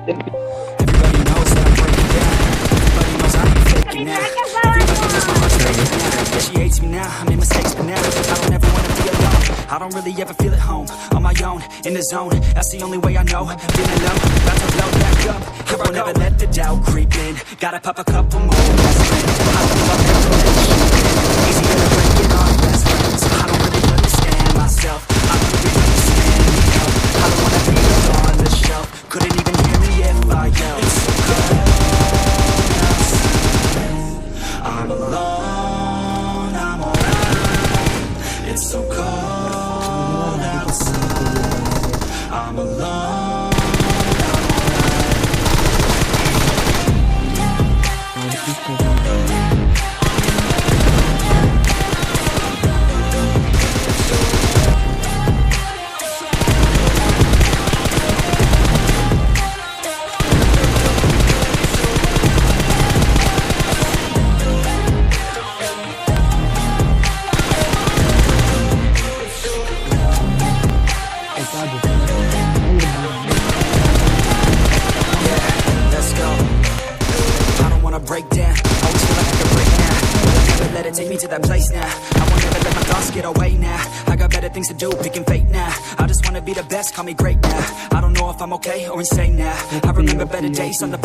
Everybody knows that I'm breaking down. Everybody knows I ain't faking now. Everybody knows my heart's faking now. Yeah, she hates me now. I made mistakes, but now I don't ever wanna be alone. I don't really ever feel at home. On my own, in the zone. That's the only way I know. Feeling low, about to blow back up. Here I go. Never let the doubt creep in. Gotta pop a couple more aspirin. I don't know if I'll ever let you in. Easier to break it off best friends. I don't really understand myself. I don't really understand the help. I don't wanna be on the shelf. Couldn't even hear me if I yelled. It's so cold outside. I'm alone, I'm alright. It's so cold outside. I'm alone, I'm break down. Always feel like I can break now. Never let it take me to that place now. I won't ever let my thoughts get away now. I got better things to do, picking fate now. I just wanna be the best, call me great now. I don't know if I'm okay or insane now. I remember better days on the